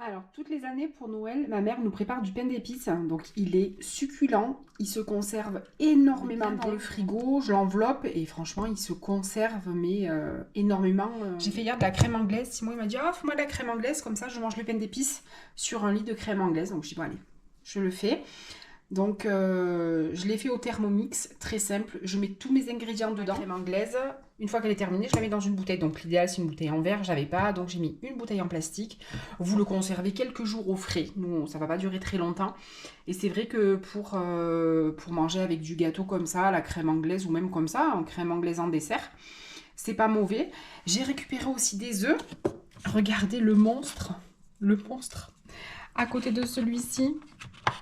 Alors, toutes les années pour Noël, ma mère nous prépare du pain d'épices. Donc, il est succulent, il se conserve énormément dans le frigo. Je l'enveloppe et franchement, il se conserve, mais énormément. J'ai fait hier de la crème anglaise. Simon, il m'a dit, ah, fais-moi de la crème anglaise, comme ça, je mange le pain d'épices sur un lit de crème anglaise. Donc, je dis, bon, allez, je le fais. Donc, je l'ai fait au Thermomix, très simple. Je mets tous mes ingrédients dedans. La crème anglaise, une fois qu'elle est terminée, je la mets dans une bouteille. Donc, l'idéal, c'est une bouteille en verre. J'avais pas, donc j'ai mis une bouteille en plastique. Vous le conservez quelques jours au frais. Nous, ça va pas durer très longtemps. Et c'est vrai que pour manger avec du gâteau comme ça, la crème anglaise ou même comme ça, en crème anglaise en dessert, c'est pas mauvais. J'ai récupéré aussi des œufs. Regardez le monstre. Le monstre. À côté de celui-ci,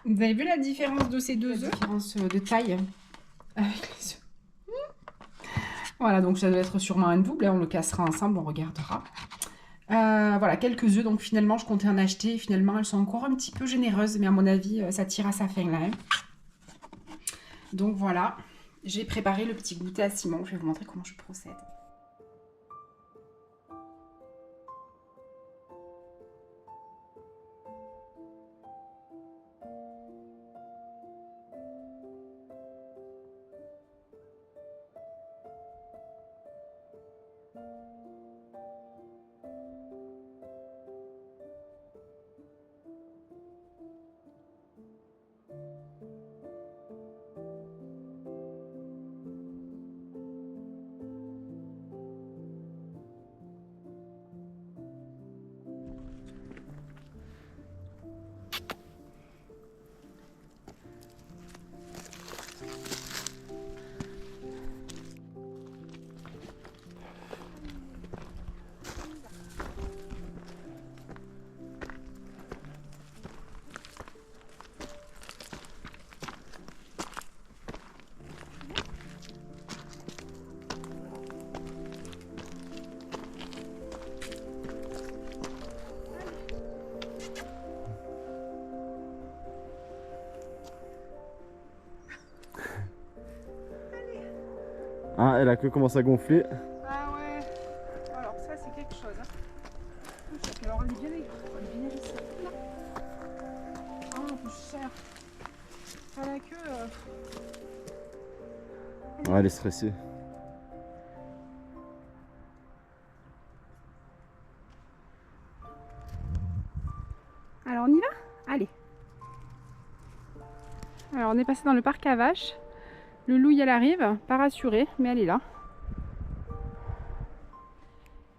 vous avez vu la différence de ces deux œufs? La différence de taille avec les œufs. Voilà, donc ça doit être sûrement un double. On le cassera ensemble, on regardera. Voilà, quelques œufs. Donc finalement, je comptais en acheter. Finalement, elles sont encore un petit peu généreuses. Mais à mon avis, ça tire à sa fin là. Hein. Donc voilà, j'ai préparé le petit goûter à Simon. Je vais vous montrer comment je procède. Ah, elle a que commencé à gonfler. Ah ouais, alors ça c'est quelque chose. Hein. Alors on est bien ici. Ah, en plus cher. À la queue. Ouais, elle est stressée. Alors on y va? Allez. Alors on est passé dans le parc à vaches. Le loup, elle arrive, pas rassurée, mais elle est là.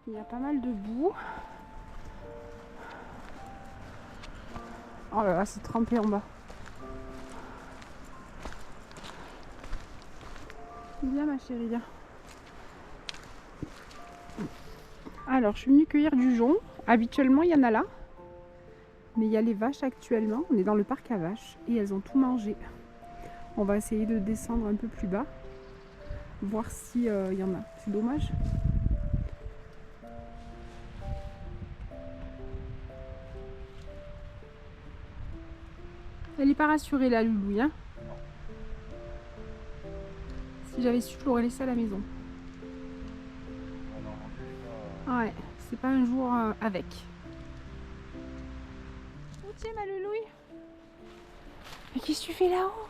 Il y a pas mal de boue. Oh là là, c'est trempé en bas. Viens ma chérie, viens. Alors, je suis venue cueillir du jonc. Habituellement, il y en a là. Mais il y a les vaches actuellement. On est dans le parc à vaches et elles ont tout mangé. On va essayer de descendre un peu plus bas. Voir s'il y en a. C'est dommage. Elle n'est pas rassurée la loulou, hein. Si j'avais su, je l'aurais laissée à la maison. Ouais, c'est pas un jour avec. Oh tiens ma loulou. Mais qu'est-ce que tu fais là-haut?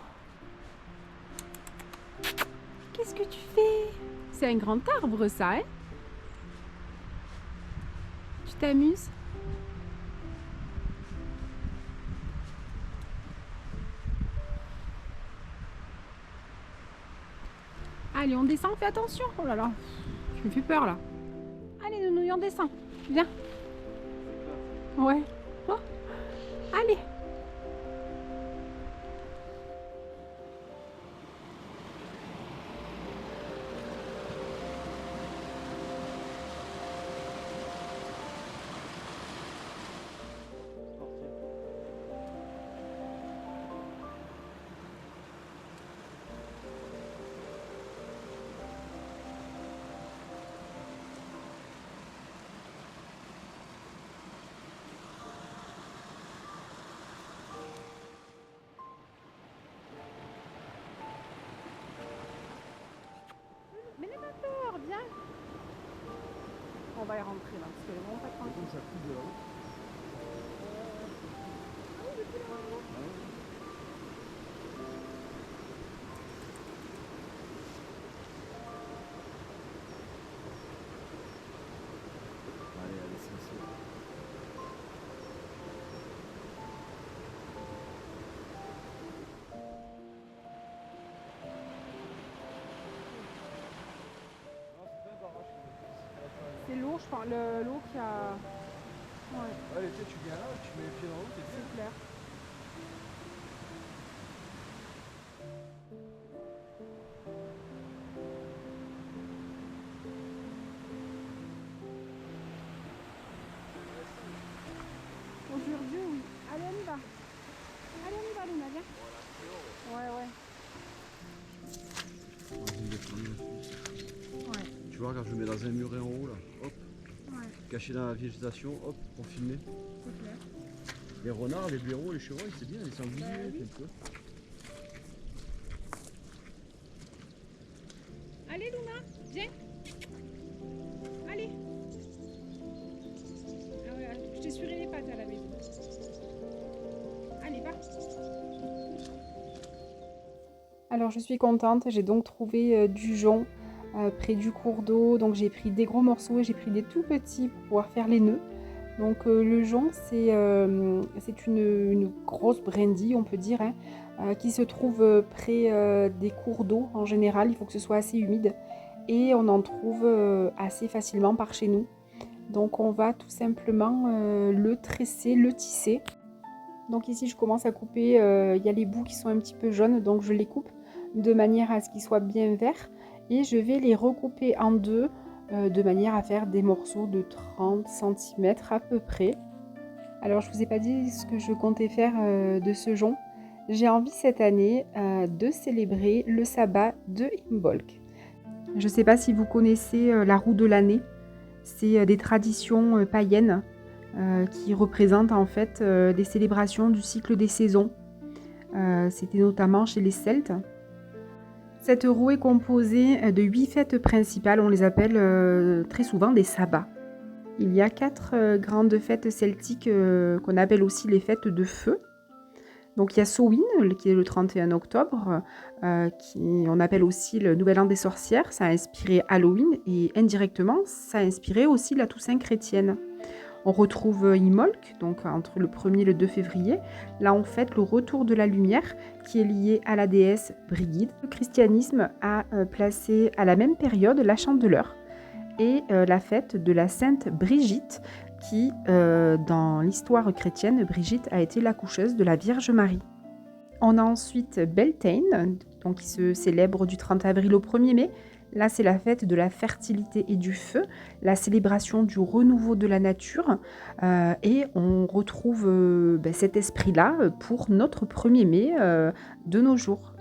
Qu'est-ce que tu fais? C'est un grand arbre ça, hein? Tu t'amuses? Allez, on descend, fais attention. Oh là là, tu me fais peur là. Allez, Nounou, on descend. Viens. Ouais. Oh. Allez. Mais n'aie pas peur, viens. On va y rentrer là, parce qu'elle est vraiment pas tranquille. je pense, l'eau qui a... Ouais. Ouais, l'été, tu viens là, tu mets les pieds dans l'eau, t'es bien. C'est clair. Aujourd'hui, oui. Allez, on y va. Allez, on y va, Luna, viens. Ouais, ouais. Ouais. Tu vois, regarde, je me mets dans un muret en haut là, hop, Ouais, caché dans la végétation, hop, pour filmer. c'est clair. Les renards, les blaireaux, les chevreuils, c'est bien, les sangliers, Bah oui. un peu. Allez, Luna, viens. Allez. Ah ouais, je t'ai suré les pattes à la maison. Allez, va. Alors, je suis contente. J'ai donc trouvé du jonc près du cours d'eau. Donc, j'ai pris des gros morceaux et j'ai pris des tout petits pour pouvoir faire les nœuds. Donc, le jonc, c'est une grosse brindille, on peut dire, hein, qui se trouve près des cours d'eau en général. Il faut que ce soit assez humide. Et on en trouve assez facilement par chez nous. Donc on va tout simplement le tresser, le tisser. Donc ici je commence à couper, il y a les bouts qui sont un petit peu jaunes, donc je les coupe de manière à ce qu'ils soient bien verts. Et je vais les recouper en deux, de manière à faire des morceaux de 30 cm à peu près. Alors je ne vous ai pas dit ce que je comptais faire de ce jonc. J'ai envie cette année de célébrer le sabbat de Imbolc. Je ne sais pas si vous connaissez la roue de l'année. C'est des traditions païennes qui représentent en fait des célébrations du cycle des saisons. C'était notamment chez les Celtes. Cette roue est composée de 8 fêtes principales, on les appelle très souvent des sabbats. Il y a 4 grandes fêtes celtiques qu'on appelle aussi les fêtes de feu. Donc il y a Samhain, qui est le 31 octobre, qui on appelle aussi le Nouvel An des sorcières. Ça a inspiré Halloween et indirectement, ça a inspiré aussi la Toussaint chrétienne. On retrouve Imbolc, donc entre le 1er et le 2 février. Là, on fête le retour de la lumière qui est lié à la déesse Brigide. Le christianisme a placé à la même période la Chandeleur et la fête de la Sainte Brigitte qui, dans l'histoire chrétienne, Brigitte a été l'accoucheuse de la Vierge Marie. On a ensuite Beltane, donc qui se célèbre du 30 avril au 1er mai. Là, c'est la fête de la fertilité et du feu, la célébration du renouveau de la nature. Et on retrouve cet esprit-là pour notre 1er mai de nos jours.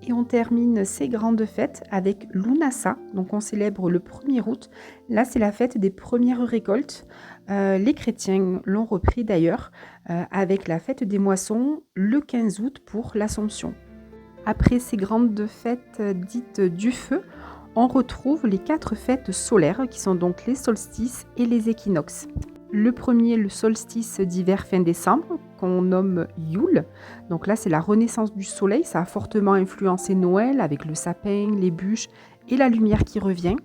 Et on termine ces grandes fêtes avec Lunasa, donc on célèbre le 1er août. Là, c'est la fête des premières récoltes. Les chrétiens l'ont repris d'ailleurs avec la fête des moissons le 15 août pour l'Assomption. Après ces grandes fêtes dites du feu, on retrouve les 4 fêtes solaires qui sont donc les solstices et les équinoxes. Le premier, le solstice d'hiver fin décembre, qu'on nomme Yule. Donc là, c'est la renaissance du soleil. Ça a fortement influencé Noël avec le sapin, les bûches et la lumière qui revient.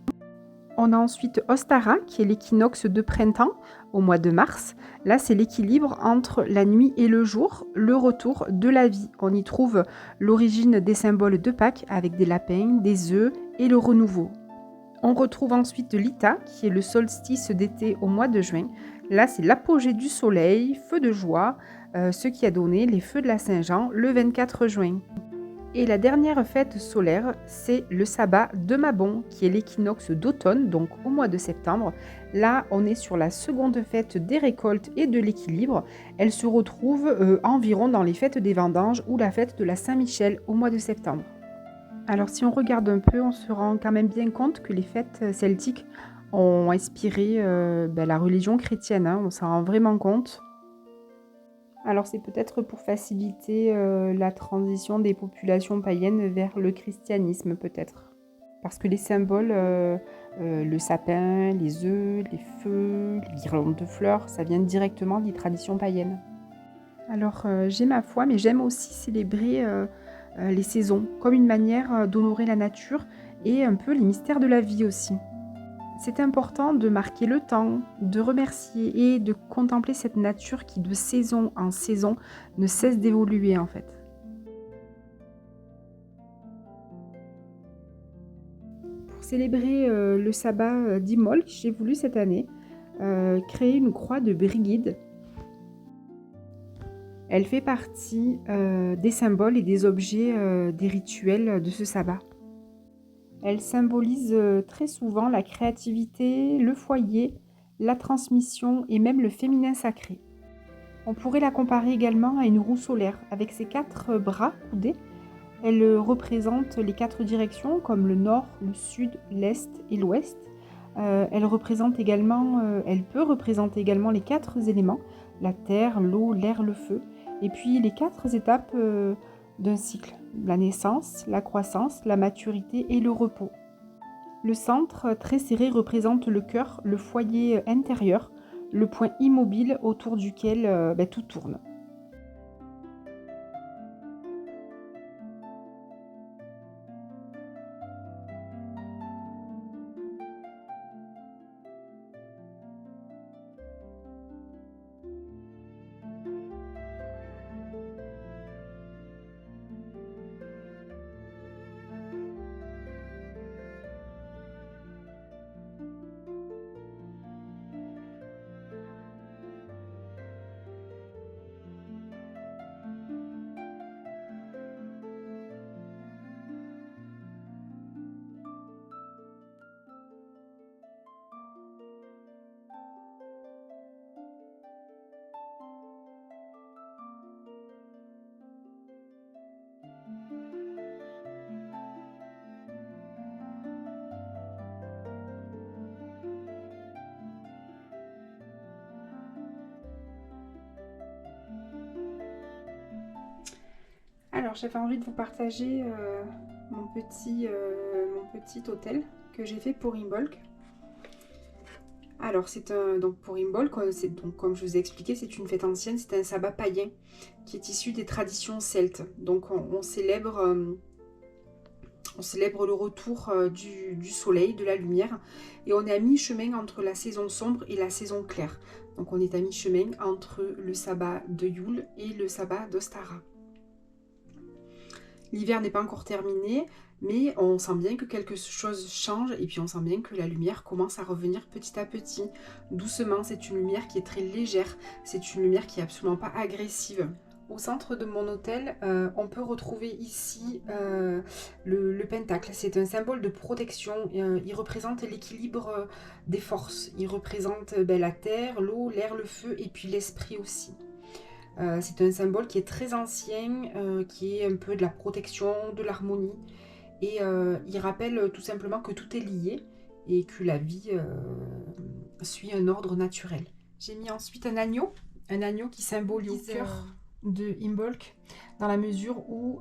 On a ensuite Ostara, qui est l'équinoxe de printemps, au mois de mars. Là, c'est l'équilibre entre la nuit et le jour, le retour de la vie. On y trouve l'origine des symboles de Pâques avec des lapins, des œufs et le renouveau. On retrouve ensuite l'Ita, qui est le solstice d'été au mois de juin. Là, c'est l'apogée du soleil, feu de joie, ce qui a donné les feux de la Saint-Jean le 24 juin. Et la dernière fête solaire, c'est le sabbat de Mabon, qui est l'équinoxe d'automne, donc au mois de septembre. Là, on est sur la seconde fête des récoltes et de l'équilibre. Elle se retrouve environ dans les fêtes des vendanges ou la fête de la Saint-Michel au mois de septembre. Alors si on regarde un peu, on se rend quand même bien compte que les fêtes celtiques ont inspiré la religion chrétienne, hein, on s'en rend vraiment compte. Alors c'est peut-être pour faciliter la transition des populations païennes vers le christianisme peut-être. Parce que les symboles, le sapin, les œufs, les feux, les guirlandes de fleurs, ça vient directement des traditions païennes. Alors j'ai ma foi, mais j'aime aussi célébrer les saisons, comme une manière d'honorer la nature et un peu les mystères de la vie aussi. C'est important de marquer le temps, de remercier et de contempler cette nature qui de saison en saison ne cesse d'évoluer en fait. Pour célébrer le sabbat d'Imbolc, j'ai voulu cette année créé une croix de Brigide. Elle fait partie des symboles et des objets des rituels de ce sabbat. Elle symbolise très souvent la créativité, le foyer, la transmission et même le féminin sacré. On pourrait la comparer également à une roue solaire. Avec ses 4 bras coudés, elle représente les 4 directions comme le nord, le sud, l'est et l'ouest. Elle peut représenter également les 4 éléments, la terre, l'eau, l'air, le feu, et puis les 4 étapes d'un cycle, la naissance, la croissance, la maturité et le repos. Le centre très serré représente le cœur, le foyer intérieur, le point immobile autour duquel tout tourne. Alors, j'avais envie de vous partager mon petit hôtel que j'ai fait pour Imbolc. Alors, donc pour Imbolc, comme je vous ai expliqué, c'est une fête ancienne, c'est un sabbat païen qui est issu des traditions celtes. Donc, on célèbre le retour du soleil, de la lumière, et on est à mi-chemin entre la saison sombre et la saison claire. Donc, on est à mi-chemin entre le sabbat de Yule et le sabbat d'Ostara. L'hiver n'est pas encore terminé, mais on sent bien que quelque chose change et puis on sent bien que la lumière commence à revenir petit à petit. Doucement, c'est une lumière qui est très légère, c'est une lumière qui n'est absolument pas agressive. Au centre de mon hôtel, on peut retrouver ici le pentacle. C'est un symbole de protection. Il représente l'équilibre des forces. Il représente la terre, l'eau, l'air, le feu et puis l'esprit aussi. C'est un symbole qui est très ancien, qui est un peu de la protection, de l'harmonie. Et il rappelle tout simplement que tout est lié et que la vie suit un ordre naturel. J'ai mis ensuite un agneau qui symbolise le cœur de Imbolc, dans la mesure où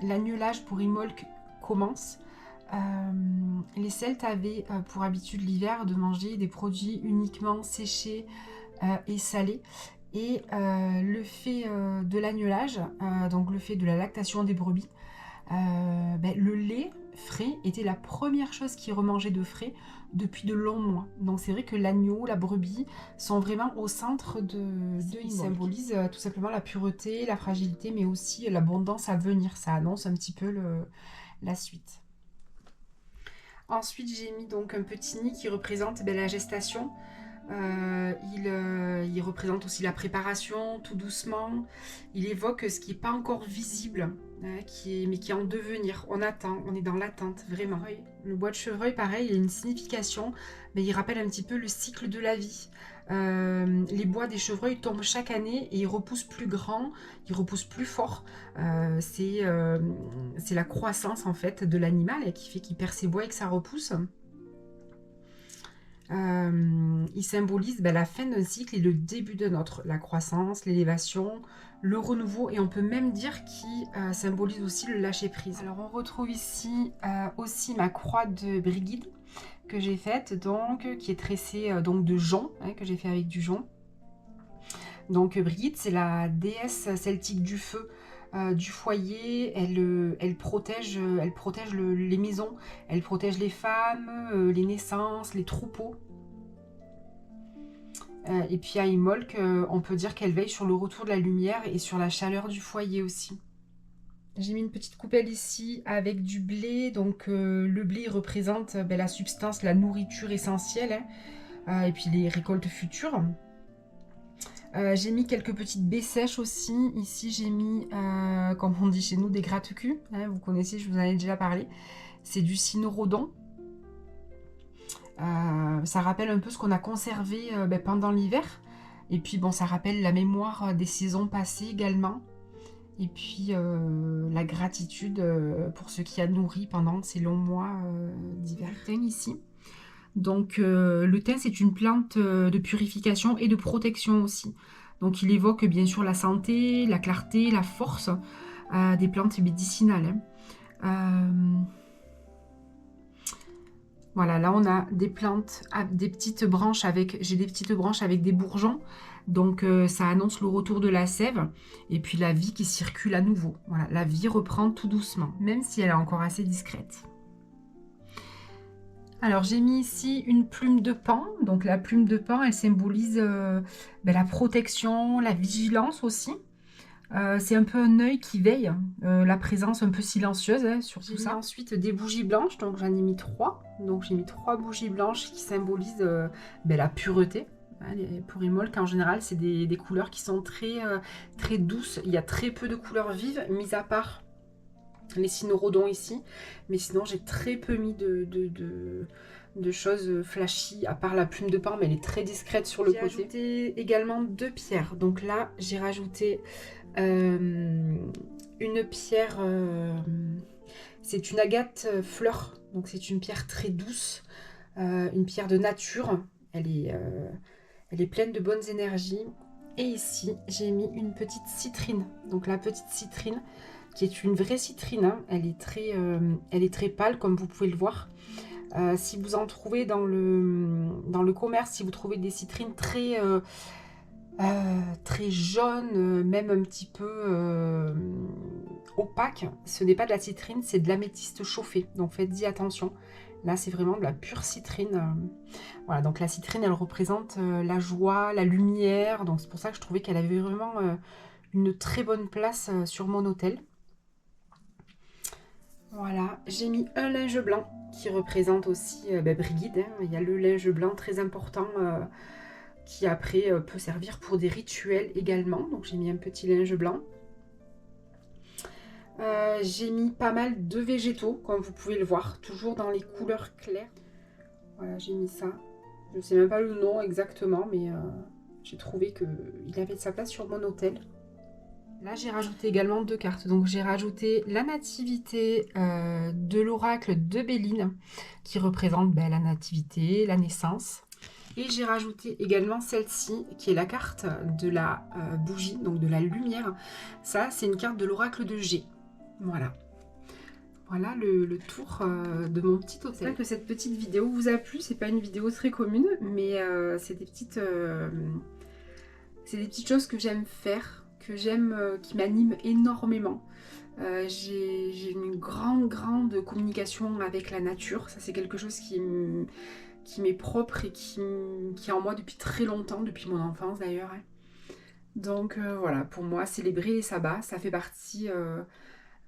l'agnelage pour Imbolc commence. Les Celtes avaient pour habitude l'hiver de manger des produits uniquement séchés et salés. Et le fait de l'agnelage, donc le fait de la lactation des brebis, le lait frais était la première chose qui remangeait de frais depuis de longs mois. Donc c'est vrai que l'agneau, la brebis sont vraiment au centre ils symbolisent tout simplement la pureté, la fragilité, mais aussi l'abondance à venir. Ça annonce un petit peu la suite. Ensuite, j'ai mis donc un petit nid qui représente la gestation. Il représente aussi la préparation, tout doucement. Il évoque ce qui n'est pas encore visible, mais qui est en devenir. On attend, on est dans l'attente, vraiment. Le bois de chevreuil, pareil, il a une signification, mais il rappelle un petit peu le cycle de la vie. Les bois des chevreuils tombent chaque année et ils repoussent plus grand, ils repoussent plus fort. C'est la croissance en fait de l'animal qui fait qu'il perd ses bois et que ça repousse. Il symbolise la fin d'un cycle et le début d'un autre, la croissance, l'élévation, le renouveau, et on peut même dire qu'il symbolise aussi le lâcher prise. Alors on retrouve ici aussi ma croix de Brigide que j'ai faite, donc qui est tressée de jonc, que j'ai fait avec du jonc. Donc Brigide, c'est la déesse celtique du feu, du foyer. Elle protège les maisons, elle protège les femmes, les naissances, les troupeaux. Et puis à Imbolc, on peut dire qu'elle veille sur le retour de la lumière et sur la chaleur du foyer aussi. J'ai mis une petite coupelle ici avec du blé. Donc le blé représente la substance, la nourriture essentielle. et puis les récoltes futures. J'ai mis quelques petites baies sèches aussi. Ici, j'ai mis, comme on dit chez nous, des gratte-culs. Hein, vous connaissez, je vous en ai déjà parlé. C'est du cynorrhodon. Ça rappelle un peu ce qu'on a conservé pendant l'hiver. Et puis, bon, ça rappelle la mémoire des saisons passées également. Et puis, la gratitude pour ce qui a nourri pendant ces longs mois d'hiver. Ici. Donc le thym, c'est une plante de purification et de protection aussi. Donc il évoque bien sûr la santé, la clarté, la force des plantes médicinales. Voilà, là on a des plantes, des petites branches avec, j'ai des petites branches avec des bourgeons. Donc ça annonce le retour de la sève et puis la vie qui circule à nouveau. Voilà, la vie reprend tout doucement, même si elle est encore assez discrète. Alors j'ai mis ici une plume de paon. Donc la plume de paon, elle symbolise la protection, la vigilance aussi. C'est un peu un œil qui veille, la présence un peu silencieuse sur tout ça. Ensuite des bougies blanches, donc j'en ai mis 3. Donc j'ai mis 3 bougies blanches qui symbolisent la pureté. Les Porimolques en général, c'est des couleurs qui sont très douces. Il y a très peu de couleurs vives, mis à part les cynorrhodons ici, mais sinon j'ai très peu mis de choses flashy, à part la plume de paon, mais elle est très discrète sur le côté. J'ai ajouté également 2 pierres, donc là j'ai rajouté une pierre, c'est une agate fleur, donc c'est une pierre très douce, une pierre de nature, elle est pleine de bonnes énergies. Et ici j'ai mis une petite citrine, donc la petite citrine qui est une vraie citrine, hein. Elle est très pâle comme vous pouvez le voir. Si vous en trouvez dans le commerce, si vous trouvez des citrines très jaunes, même un petit peu opaques, ce n'est pas de la citrine, c'est de l'améthyste chauffé. Donc faites-y attention. Là, c'est vraiment de la pure citrine. Voilà, donc la citrine, elle représente la joie, la lumière. Donc c'est pour ça que je trouvais qu'elle avait vraiment une très bonne place sur mon autel. Voilà, j'ai mis un linge blanc qui représente aussi Brigide. Hein. Il y a le linge blanc très important qui après peut servir pour des rituels également. Donc j'ai mis un petit linge blanc. J'ai mis pas mal de végétaux, comme vous pouvez le voir, toujours dans les couleurs claires. Voilà, j'ai mis ça. Je ne sais même pas le nom exactement, mais j'ai trouvé qu'il avait de sa place sur mon autel. Là, j'ai rajouté également 2 cartes. Donc, j'ai rajouté la nativité de l'oracle de Béline, qui représente la nativité, la naissance. Et j'ai rajouté également celle-ci, qui est la carte de la bougie, donc de la lumière. Ça, c'est une carte de l'oracle de G. Voilà. Voilà le tour de mon petit hôtel. J'espère que cette petite vidéo vous a plu. C'est pas une vidéo très commune, mais c'est des petites choses que j'aime faire, que j'aime, qui m'animent énormément. J'ai une grande communication avec la nature. Ça, c'est quelque chose qui m'est propre et qui est en moi depuis très longtemps, depuis mon enfance d'ailleurs. Hein. Donc voilà, pour moi, célébrer les sabbats, ça fait partie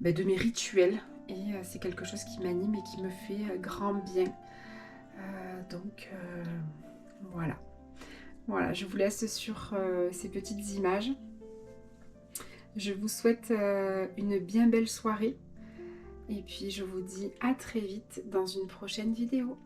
de mes rituels. Et c'est quelque chose qui m'anime et qui me fait grand bien. Donc voilà. Voilà, je vous laisse sur ces petites images. Je vous souhaite une bien belle soirée. Et puis je vous dis à très vite dans une prochaine vidéo.